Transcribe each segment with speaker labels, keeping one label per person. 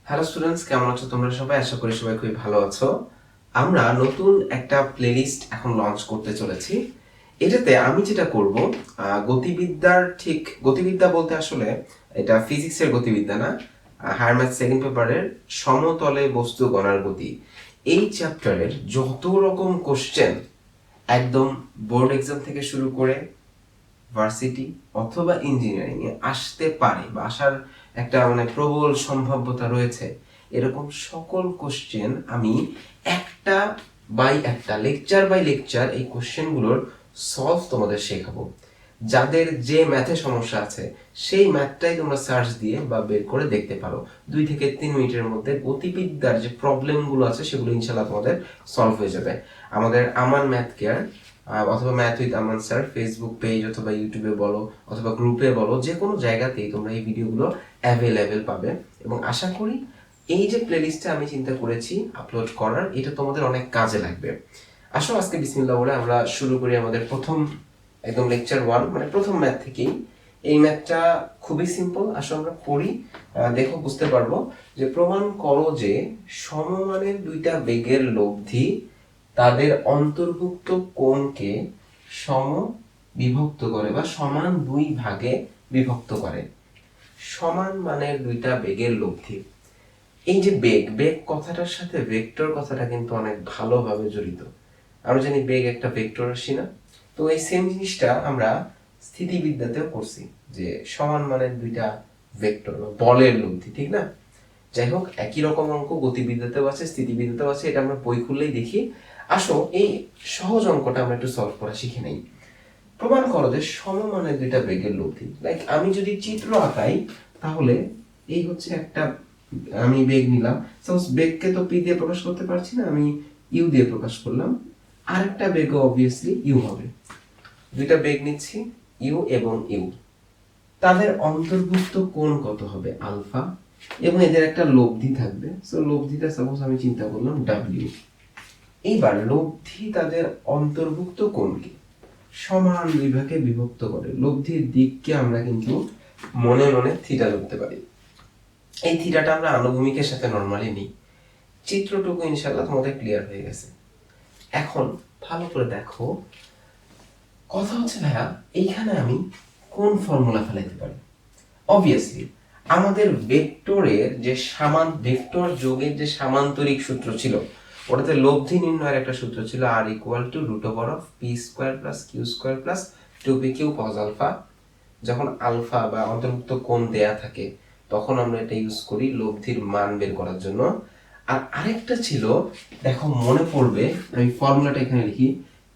Speaker 1: Hello students, কেমন আছো তোমরা সবাই? আশা করি সবাই খুবই ভালো আছো। আমরা নতুন একটা প্লেলিস্ট এখন লঞ্চ করতে চলেছি। এটাতে আমি যেটা করব, গতিবিদ্যা বলতে আসলে এটা ফিজিক্সের গতিবিদ্যা না, হায়ার ম্যাথ সেকেন্ড পেপারের সমতলে বস্তু গণার গতি, এই চ্যাপ্টারের যত রকম কোশ্চেন একদম বোর্ড এক্সাম থেকে শুরু করে ভার্সিটি অথবা ইঞ্জিনিয়ারিং এ আসতে পারে বা আসার একটা প্রবল সম্ভাব্যতা রয়েছে, এরকম সকল কোশ্চেন আমি একটা বাই একটা, লেকচার বাই লেকচার এই কোশ্চেনগুলোর সলভ তোমাদের শেখাবো। যাদের যে ম্যাথে সমস্যা আছে সেই ম্যাথটাই তোমরা সার্চ দিয়ে বা বের করে দেখতে পারো। 2 থেকে 3 মিনিটের মধ্যে গতিবিদ্যার যে প্রবলেমগুলো আছে সেগুলো ইনশাল্লাহ তোমাদের সলভ হয়ে যাবে। আমাদের আমান ম্যাথ কেয়ার অথবা math with Aman sir Facebook page অথবা ইউটিউবে বলো অথবা গ্রুপে বলো, যে কোনো জায়গাতেই তোমরা এই ভিডিওগুলো অ্যাভেলেবেল পাবে। এবং আশা করি এই যে প্লেলিস্টটা আমি চিন্তা করেছি আপলোড করার, এটা তোমাদের অনেক কাজে লাগবে। আসো আজকে বিসমিল্লাহ বলে আমরা শুরু করি আমাদের প্রথম একদম লেকচার 1, মানে প্রথম ম্যাথ থেকেই। এই ম্যাথটা খুবই সিম্পল, আসো আমরা পড়ি, দেখো বুঝতে পারবো। যে প্রমাণ করো যে সমমানের দুইটা বেগের লব্ধি তাদের অন্তর্ভুক্ত কোণকে সম বিভক্ত করে বা সমান দুই ভাগে বিভক্ত করে। সমান মানের দুইটা বেগের লব্ধি, এই যে বেগ বেগ কথাটার সাথে ভেক্টর কথাটা কিন্তু অনেক ভালোভাবে জড়িত। আমরা জানি বেগ একটা ভেক্টর রাশি না? তো এই সেম জিনিসটা আমরা স্থিতিবিদ্যাতেও করছি, যে সমান মানের দুইটা ভেক্টর বা বলের লব্ধি, ঠিক না? যাই হোক, একই রকম অঙ্ক গতিবিদ্যাতেও আছে, স্থিতিবিদ্যাতেও আছে, এটা আমরা বই খুললেই দেখি। আসো এই সহজ অঙ্কটা আমরা একটু সলভ করা শিখে নেই। প্রমাণ করো যে সমমানের দুইটা বেগের লব্ধি। লাইক আমি যদি চিত্র আঁকাই, তাহলে এই হচ্ছে একটা, আমি বেগ নিলাম, সাপোজ বেগকে তো পি দিয়ে প্রকাশ করতে পারছি না, আমি ইউ দিয়ে প্রকাশ করলাম। আরেকটা বেগও অবভিয়াসলি ইউ হবে। দুইটা বেগ নিচ্ছি, ইউ এবং ইউ, তাদের অন্তর্ভুক্ত কোণ কত হবে? আলফা। এবং এদের একটা লব্ধি থাকবে, সো লব্ধিটা সাপোজ আমি চিন্তা করলাম ডাব্লিউ। এইবার লব্ধি তাদের অন্তর্ভুক্ত কোণকে সমান দুই ভাগে বিভক্ত করে। লব্ধির দিককে আমরা কিন্তু মনে মনে থিটা ধরতে পারি। এই থিটাটা আমরা আনুভূমিকের সাথে নরমালি নিই। চিত্রটুকু ইনশাআল্লাহ তোমাদের ক্লিয়ার হয়ে গেছে। এখন ভালো করে দেখো, কথা হচ্ছে ভাইয়া এইখানে আমি কোন ফর্মুলা ফেলাইতে পারি? অবভিয়াসলি আমাদের ভেক্টরের যে ভেক্টর যোগের যে সামান্তরিক সূত্র ছিল, ওটাতে লব্ধি নির্ণয়ের একটা সূত্র ছিল, R equal to root over of P square plus Q square plus 2p Q cos alpha. যখন আলফা বা অন্তর্ভুক্ত কোণ দেয়া থাকে তখন আমরা এটা ইউজ করি লব্ধির মান বের করার জন্য। আর আরেকটা ছিল, দেখো মনে পড়বে, আমি ফর্মুলাটা এখানে লিখি,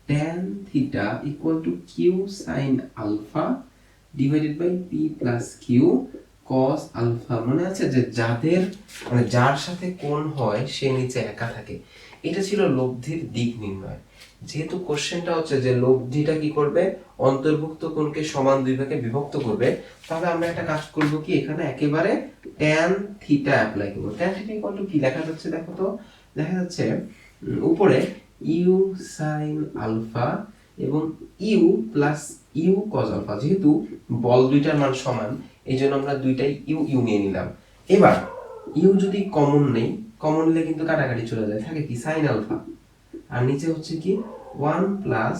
Speaker 1: tan theta equal to Q sine alpha divided by P plus Q cos alpha. মনে আছে যে যাদের যার সাথে কোণ হয় সে নিচে একা থাকে। এটা ছিল লব্ধির দিক নির্ণয়। যেহেতু কোশ্চেনটা হচ্ছে যে লব্ধিটা কি করবে, অন্তর্ভুক্ত কোণকে সমান দুই ভাগে বিভক্ত করবে, তাহলে আমরা একটা কাজ করব কি, এখানে একেবারে tan থিটা অ্যাপ্লাই করব। tan থিটা ইকুয়াল টু কি লেখা যাচ্ছে দেখো তো? দেখা যাচ্ছে উপরে ইউ সাইন আলফা এবং U plus U cos alpha. যেহেতু বল দুইটার মান সমান, এই জন্য আমরা দুইটাই ইউ ইউ নিয়ে নিলাম। এবার ইউ যদি কমন নেই, কমন নিলে কিন্তু কাটাকাটি চলে যায়, থাকে কি সাইন আলফা, আর নিচে হচ্ছে কি 1 প্লাস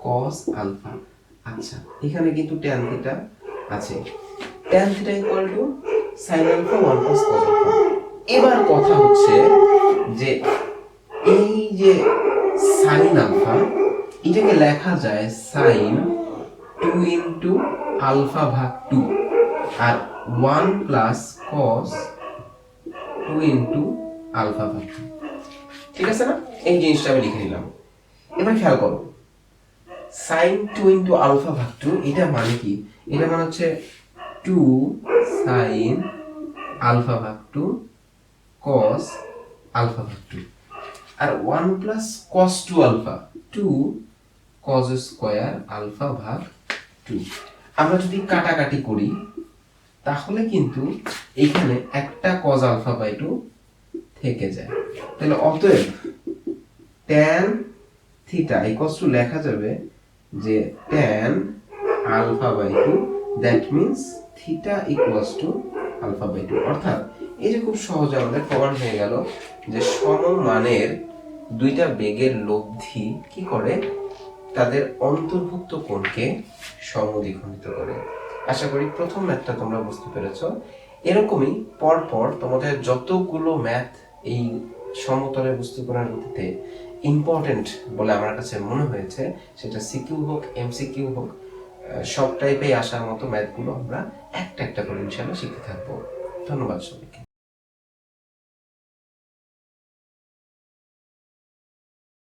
Speaker 1: কস আলফা। আচ্ছা, এখানে কিন্তু ট্যান থিটা আছে, tan theta equal to sine alpha 1 plus cos alpha. এবার কথা হচ্ছে যে এই যে সাইন আলফা, এটাকে লেখা যায় সাইন 2 ইনটু আলফা ভাগ 2, আর 1 প্লাস কস 2 ইনটু আলফা ভাগ 2। ঠিক আছে না? এই জিনিসটা আমি লিখে নিলাম। এবার খেয়াল করো, সাইন 2 ইনটু আলফা ভাগ 2, এটা মানে কি? এটা মানে হচ্ছে 2 সাইন আলফা ভাগ 2 কস আলফা ভাগ 2, আর 1 plus cos 2 alpha 2 cos square alpha ভাগ 2। আমরা যদি কাটাকাটি করি তাহলে কিন্তু এখানে একটা কস আলফা বাই 2 থেকে যায়। তাহলে অতএব tan থিটা ইকুয়ালস টু লেখা যাবে যে tan alpha by 2, that means theta equals to alpha by 2। অর্থাৎ এই যে খুব সহজে আমাদের প্রমাণ হয়ে গেল যে সমমানের দুইটা বেগের লব্ধি কি করে, তাদের অন্তর্ভুক্ত কোণকে সমদ্বিখণ্ডিত করে। আশা করি প্রথম ম্যাথটা তোমরা বুঝতে পেরেছ। এরকমই পরপর তোমাদের যতগুলো ম্যাথ এই সমতলের বস্তু কণার গতিতে ইম্পর্টেন্ট বলে আমার কাছে মনে হয়েছে, সেটা সিকিউ হোক এমসিকিউ হোক, সব টাইপে আসার মতো ম্যাথগুলো আমরা একটা একটা করে ইনশাআল্লাহ শিখতে থাকবো। ধন্যবাদ সবাইকে।